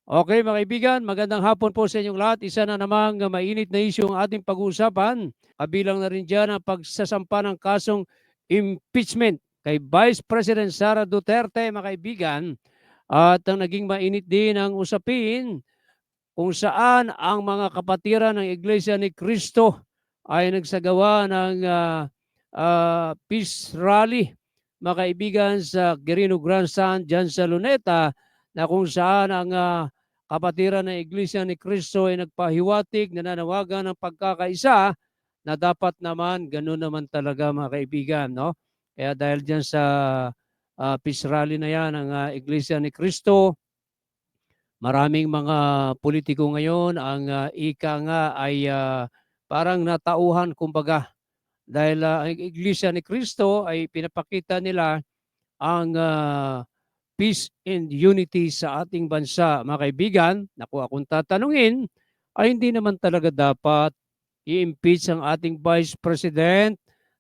Okay mga kaibigan, magandang hapon po sa inyong lahat. Isa na namang mainit na issue ang ating pag-uusapan. Kabilang na rin dyan ang pagsasampa ng kasong impeachment kay Vice President Sara Duterte, mga kaibigan. At ang naging mainit din ang usapin kung saan ang mga kapatiran ng Iglesia ni Cristo ay nagsagawa ng peace rally, mga kaibigan, sa Quirino Grandstand dyan sa Luneta, na kung saan ang kapatiran ng Iglesia ni Cristo ay nagpahiwatig, nananawagan ng pagkakaisa na dapat naman, gano'n naman talaga mga kaibigan, no? Kaya dahil dyan sa peace rally na yan, ang Iglesia ni Cristo, maraming mga politiko ngayon ang ika nga ay parang natauhan kumbaga dahil ang Iglesia ni Cristo ay pinapakita nila ang peace and unity sa ating bansa. Mga kaibigan, naku, akong tatanungin, ay hindi naman talaga dapat i-impeach ang ating Vice President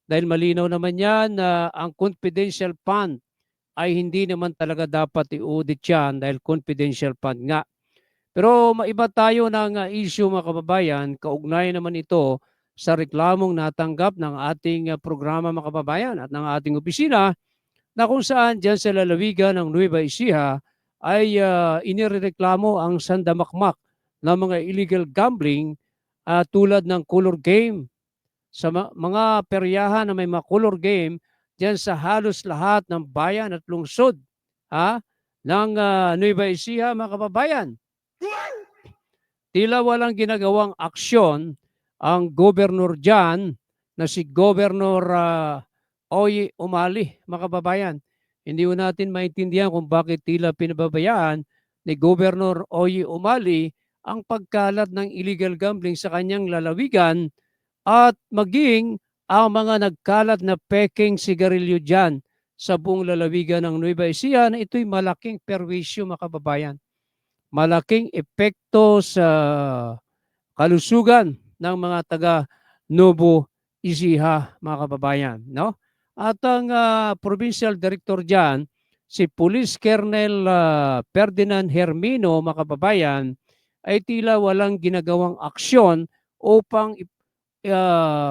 dahil malinaw naman yan na ang confidential fund ay hindi naman talaga dapat i-audit yan dahil confidential fund nga. Pero maiba tayo ng issue, mga kababayan, kaugnay naman ito sa reklamong natanggap ng ating programa, mga kababayan, at ng ating opisina, na kung saan dyan sa lalawigan ng Nueva Ecija ay inireklamo ang sandamakmak ng mga illegal gambling tulad ng color game. Sa mga peryahan na may mga color game dyan sa halos lahat ng bayan at lungsod ha, ng Nueva Ecija, mga kababayan. Tila walang ginagawang aksyon ang gobernur dyan na si Governor Oy Umali, mga kababayan. Hindi ko natin maintindihan kung bakit tila pinababayaan ni Governor Oy Umali ang pagkalat ng illegal gambling sa kanyang lalawigan at maging ang mga nagkalat na peking sigarilyo dyan sa buong lalawigan ng Nueva Ecija na ito'y malaking perwisyo, mga kababayan. Malaking epekto sa kalusugan ng mga taga Nuevo Ecija, mga kababayan, no? At ang provincial director diyan, si Police Colonel Ferdinand Hermino, mga kababayan, ay tila walang ginagawang aksyon upang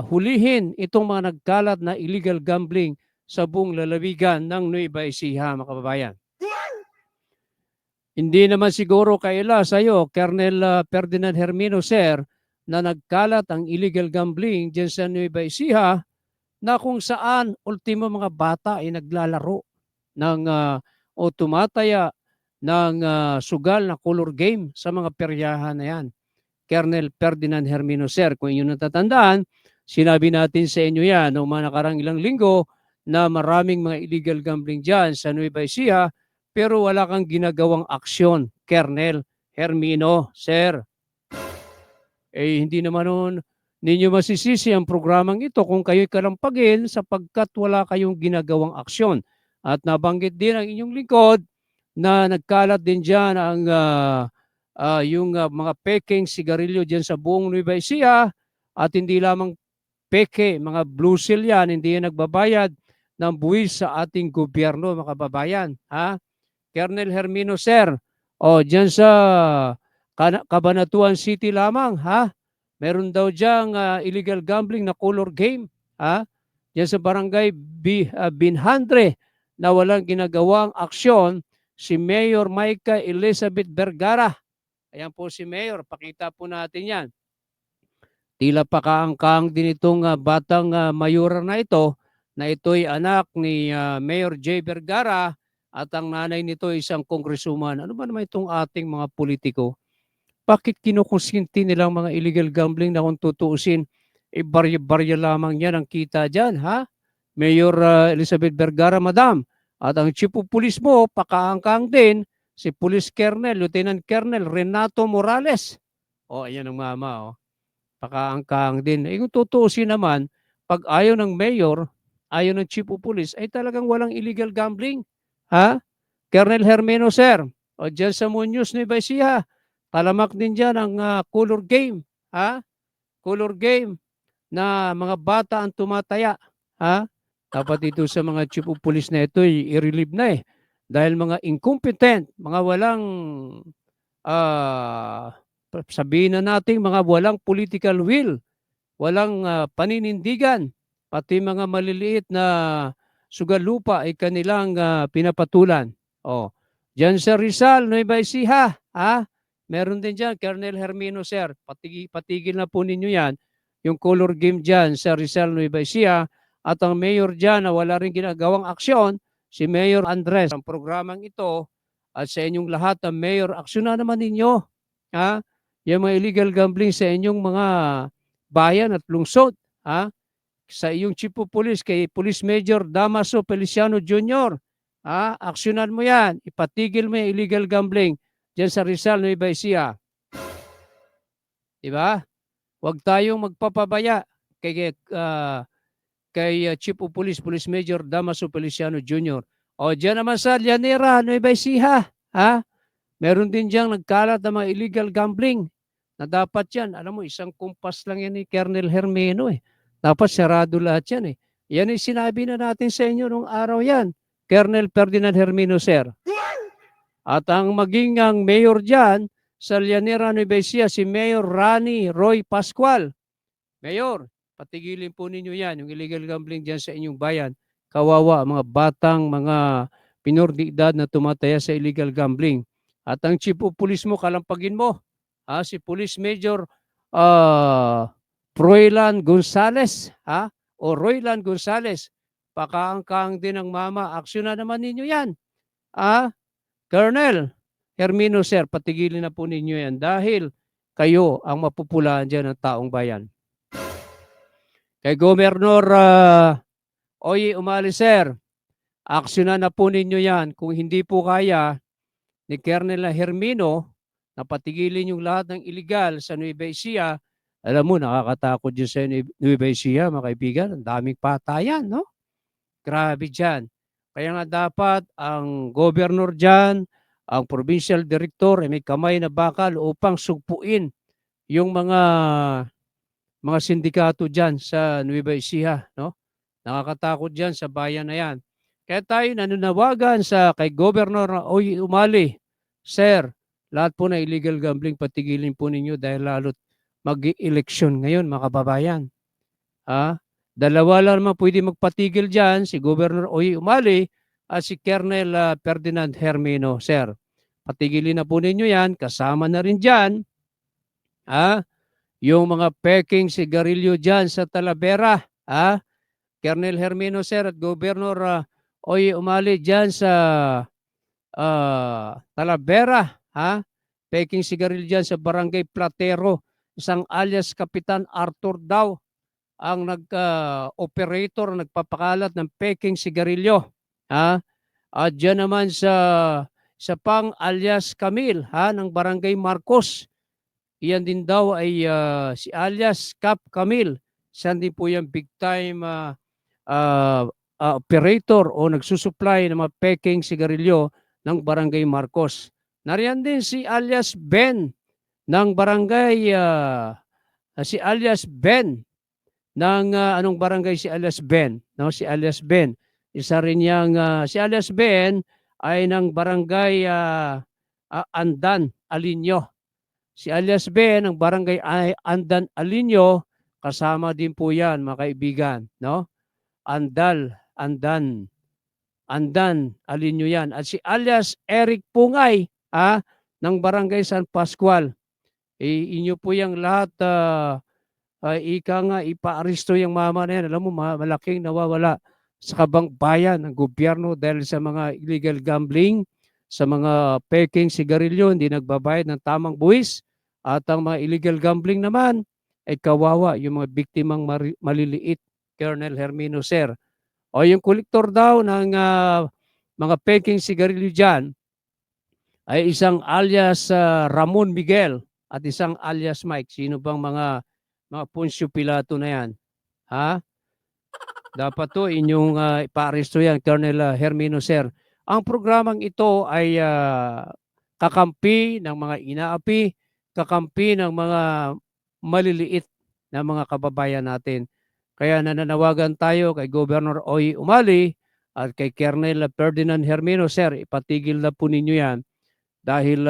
hulihin itong mga nagkalat na illegal gambling sa buong lalawigan ng Nueva Ecija, mga kababayan. Hindi naman siguro kaila sa iyo, Colonel Ferdinand Hermino, sir, na nagkalat ang illegal gambling dyan sa Nueva Ecija na kung saan ultimo mga bata ay naglalaro ng o tumataya ng sugal na color game sa mga peryahan na yan. Colonel Ferdinand Hermino, sir, kung inyo natatandaan, sinabi natin sa inyo yan noong mga nakarang ilang linggo na maraming mga illegal gambling dyan sa Nueva Ecija pero wala kang ginagawang aksyon, Colonel Hermino, sir. Hindi naman noon ninyo masisisi ang programang ito kung kayo'y kalampagin sapagkat wala kayong ginagawang aksyon. At nabanggit din ang inyong lingkod na nagkalat din dyan ang yung mga peking sigarilyo dyan sa buong Nueva Ecija at hindi lamang peke, mga blue seal yan, hindi yan nagbabayad ng buwis sa ating gobyerno, mga kababayan. Ha? Colonel Hermino, sir, dyan sa Cabanatuan City lamang, ha? Meron daw diyang illegal gambling na color game, ha? Diyan sa barangay Binhandre na walang ginagawang aksyon si Mayor Maika Elizabeth Vergara. Ayan po si Mayor, pakita po natin yan. Tila pakaangkang din itong batang mayora na ito'y anak ni Mayor J. Vergara at ang nanay nito ay isang kongresuman. Ano ba naman itong ating mga politiko? Bakit kinukonsinti nilang mga illegal gambling na kung tutuusin, barya-barya lamang yan ang kita dyan, ha? Mayor Elizabeth Vergara, madam. At ang chief of police mo, pakaangkang din, si Police Colonel, Lieutenant Colonel Renato Morales. Ayan ang mama, pakaangkang din. Kung tutuusin naman, pag ayaw ng mayor, ayaw ng chief of police, ay talagang walang illegal gambling. Ha? Colonel Hermeno, sir. Dyan sa Muñoz, Nueva Ecija, talamak din dyan ang color game. Ha? Color game na mga bata ang tumataya. Ha? Dapat ito sa mga chief of police na ito, i-relieve na eh. Dahil mga incompetent, mga walang ah, sabihin na nating mga walang political will, walang paninindigan, pati mga maliliit na sugalupa ay kanilang pinapatulan. Oh, diyan sa Rizal, Nueva Ecija, meron din diyan, Colonel Hermino, sir. Patigil na po ninyo yan, yung color game diyan sa Rizal, Nueva Ecija. At ang mayor diyan na wala rin ginagawang aksyon, si Mayor Andres. Ang programang ito at sa inyong lahat ng mayor, aksyonan naman ninyo. Ha? Yung mga illegal gambling sa inyong mga bayan at lungsod. Ha? Sa iyong Chief of Police, kay Police Major Damaso Feliciano Jr. Aksyonan mo yan. Ipatigil mo yung illegal gambling dyan sa Rizal, Nueva Ecija. Diba? Huwag tayong magpapabaya kay Chief of Police, Police Major Damaso Feliciano Jr. O dyan naman sa Llanera, Nueva Ecija. Meron din diyang nagkalat ng mga illegal gambling na dapat yan. Alam mo, isang kumpas lang yan ni Colonel Hermino eh. Dapat sarado lahat yan eh. Yan ay sinabi na natin sa inyo nung araw yan. Colonel Ferdinand Hermino, sir. At ang maging ang mayor dyan sa Llanera, Nueva Ecija, si Mayor Rani Roy Pascual. Mayor, patigilin po ninyo yan, yung illegal gambling dyan sa inyong bayan. Kawawa, mga batang, mga minor de edad na tumataya sa illegal gambling. At ang Chief of Police mo, kalampagin mo. Si Police Major Froilan Gonzales. O Roylan Gonzales. Pakaangkang din ng mama. Aksyon na naman ninyo yan. Colonel Hermino, sir, patigilin na po ninyo yan dahil kayo ang mapupulaan dyan ng taong bayan. Kay Governor Oye Umali, sir, aksyonan na po ninyo yan. Kung hindi po kaya ni Colonel Hermino na patigilin yung lahat ng illegal sa Nueva Ecija, alam mo, nakakatakot dyan sa Nueva Ecija, mga kaibigan. Ang daming patayan, no? Grabe dyan. Kaya nga dapat ang governor dyan, ang provincial director, ay may kamay na bakal upang sugpuin yung mga sindikato dyan sa Nueva Ecija, no? Nakakatakot dyan sa bayan na yan. Kaya tayo nananawagan sa kay Governor Oy Umali, sir, lahat po na illegal gambling patigilin po ninyo dahil lalo't mag-eleksyon ngayon, mga kababayan. Dalawa lang naman pwede magpatigil dyan, si Governor Oy Umali at si Colonel Ferdinand Hermino, sir. Patigilin na po ninyo yan, kasama na rin dyan, yung mga peking sigarilyo dyan sa Talavera, Colonel Hermino, sir, at Governor Oy Umali dyan sa Talavera, peking sigarilyo dyan sa Barangay Platero, isang alias Kapitan Arthur daw ang nag-operator, nagpapakalat ng peking sigarilyo. At dyan naman sa pang alias Camille, ng Barangay Marcos. Iyan din daw ay si alias Cap Camille. Siya din po yung big time operator o nagsusupply ng mga peking sigarilyo ng Barangay Marcos. Nariyan din si alias Ben ng Barangay si alias Ben ng anong barangay si alias Ben, no? Si alias Ben. Isa rin yang si alias Ben ay ng Barangay Andan, Alinyo. Si alias Ben ng Barangay Andan, Alinyo, kasama din po 'yan, mga kaibigan, no? Andan, Alinyo 'yan. At si alias Eric Pungay, ng Barangay San Pascual. Inyo po yang lahat ika nga ipaaresto yung mama na yan. Alam mo, malaking nawawala sa kabangbayan ng gobyerno dahil sa mga illegal gambling, sa mga peking sigarilyo, hindi nagbabayad ng tamang buwis. At ang mga illegal gambling naman ay kawawa yung mga biktimang maliliit, Colonel Hermino, sir. O yung kolektor daw ng mga peking sigarilyo dyan ay isang alias Ramon Miguel at isang alias Mike. Sino bang mga Poncio Pilato na yan? Dapat to inyong ipaaresto yan, Colonel Hermino, sir. Ang programang ito ay kakampi ng mga inaapi, kakampi ng mga maliliit na mga kababayan natin. Kaya nananawagan tayo kay Governor Oy Umali at kay Colonel Ferdinand Hermino, sir, ipatigil na po ninyo yan dahil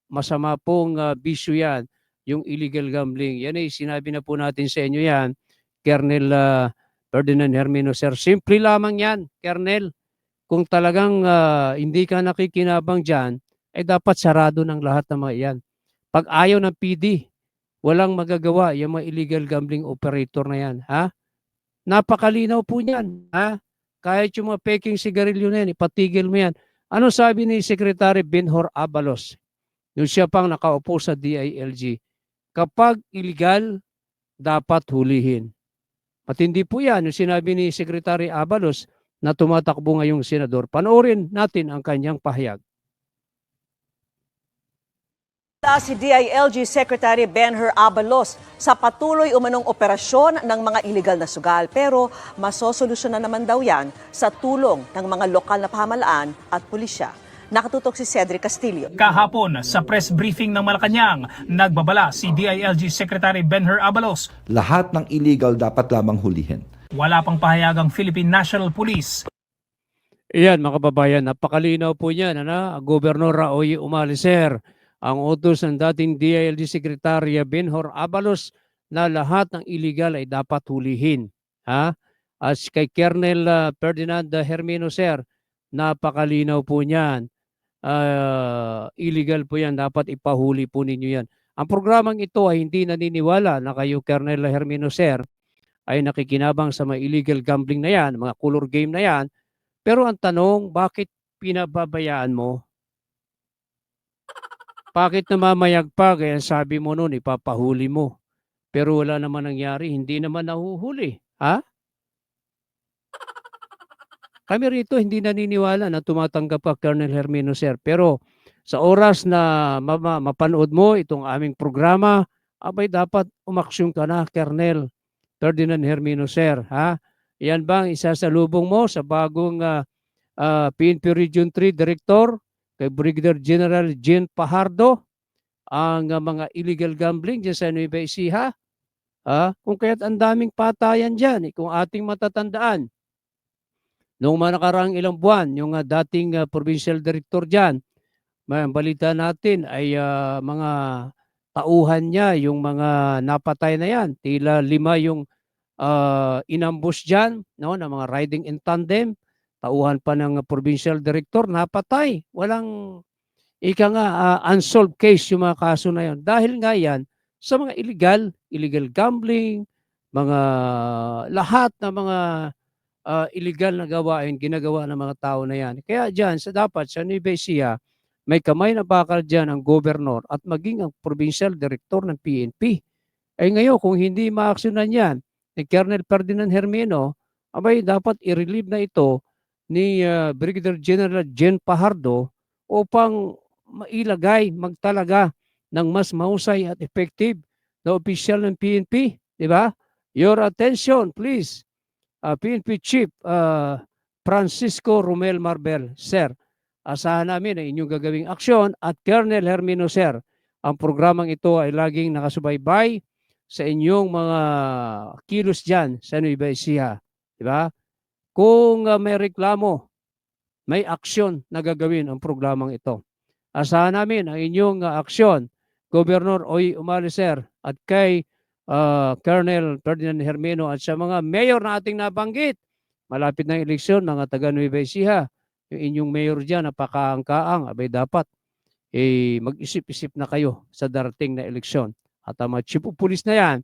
masama pong bisyo yan, yung illegal gambling. Yan ay sinabi na po natin sa inyo yan, Colonel Ferdinand Hermino, sir. Simple lamang yan, Colonel. Kung talagang hindi ka nakikinabang dyan, ay dapat sarado ng lahat ng mga yan. Pag ayaw ng PD, walang magagawa yung mga illegal gambling operator na yan. Ha? Napakalinaw po niyan. Ha? Kahit yung mga peking sigarilyo na yan, ipatigil mo yan. Ano sabi ni Secretary Benhur Abalos? Yung siya pang nakaupo sa DILG. Kapag illegal, dapat hulihin. Matindi po yan. Yung sinabi ni Secretary Abalos na tumatakbo ngayong senador. Panoorin natin ang kanyang pahayag. Si DILG Secretary Benhur Abalos sa patuloy umanong operasyon ng mga iligal na sugal. Pero masosolusyonan naman daw yan sa tulong ng mga lokal na pamahalaan at pulisya. Nakatutok si Cedric Castillo. Kahapon sa press briefing ng Malacanang, nagbabala si DILG Secretary Benhur Abalos. Lahat ng illegal dapat lamang hulihin. Wala pang pahayagang Philippine National Police. Iyan mga kababayan, napakalinaw po niyan. Gobernador Raoy Umaliser, ang utos ng dating DILG Secretary Benhur Abalos na lahat ng illegal ay dapat hulihin. Ha? As kay Colonel Ferdinand Hermino, sir, napakalinaw po niyan. Illegal po yan, dapat ipahuli po ninyo yan. Ang programang ito ay hindi naniniwala na kayo, Colonel Hermino, sir, ay nakikinabang sa mga illegal gambling na yan, mga color game na yan. Pero ang tanong, bakit pinababayaan mo? Bakit namamayag pa? Kaya sabi mo noon, ipapahuli mo. Pero wala naman nangyari, hindi naman nahuhuli. Ha? Kami rito hindi naniniwala na tumatanggap ka, Colonel Hermino, sir. Pero sa oras na mapanood mo itong aming programa, abay dapat umaksyon ka na, Colonel Ferdinand Hermino, sir. Ha? Yan bang isasalubong mo sa bagong PNP Region 3 Director, kay Brigadier General Jean Pajardo, ang mga illegal gambling dyan sa Nueva Ecija? Kung kaya't ang daming patayan dyan, kung ating matatandaan, noong mga nakaraang ilang buwan, yung dating provincial director dyan, may balita natin ay mga tauhan niya, yung mga napatay na yan. Tila 5 yung inambush dyan, no, na mga riding in tandem. Tauhan pa ng provincial director, napatay. Walang, unsolved case yung mga kaso na yan. Dahil nga yan, sa mga illegal gambling, mga lahat na mga illegal na gawain, ginagawa ng mga tao na yan. Kaya dyan, dapat sa Nueva Ecija, may kamay na bakal dyan ang gobernador at maging ang provincial director ng PNP. Ay ngayon, kung hindi maaksyonan yan ni Colonel Ferdinand Hermino, abay dapat i-relieve na ito ni Brigadier General Jean Pajardo upang mailagay, magtalaga ng mas mahusay at effective na opisyal ng PNP. Di ba? Your attention, please. PNP Chief Francisco Romel Marbel, sir. Asahan namin ang inyong gagawing aksyon at Colonel Hermino, sir. Ang programang ito ay laging nakasubaybay sa inyong mga kilos dyan sa Nueva Ecija. Di ba? Kung may reklamo, may aksyon na gagawin ang programang ito. Asahan namin ang inyong aksyon, Governor Oy Umaliser at kay Colonel Ferdinand Hermino at sa mga mayor na ating nabanggit. Malapit na eleksyon, mga taga Nueva Ecija, yung inyong mayor dyan, napakaangkaang, abay dapat mag-isip-isip na kayo sa darating na eleksyon. At ang mga chief of police na yan,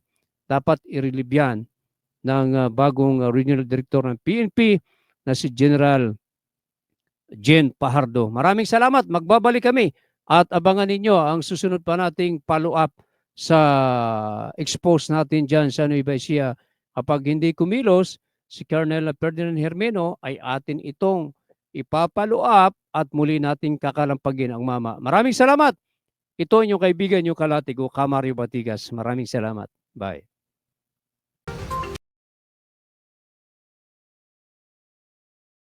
dapat i-relieve yan ng bagong regional director ng PNP na si General Jean Pajardo. Maraming salamat. Magbabalik kami at abangan ninyo ang susunod pa nating follow-up sa expose natin dyan sa Nueva Ecija. Kapag hindi kumilos, si Colonel Ferdinand Hermino ay atin itong ipapalo up at muli nating kakalampagin ang mama. Maraming salamat. Ito inyong kaibigan, yung kalatigo, Kamario Batigas. Maraming salamat. Bye.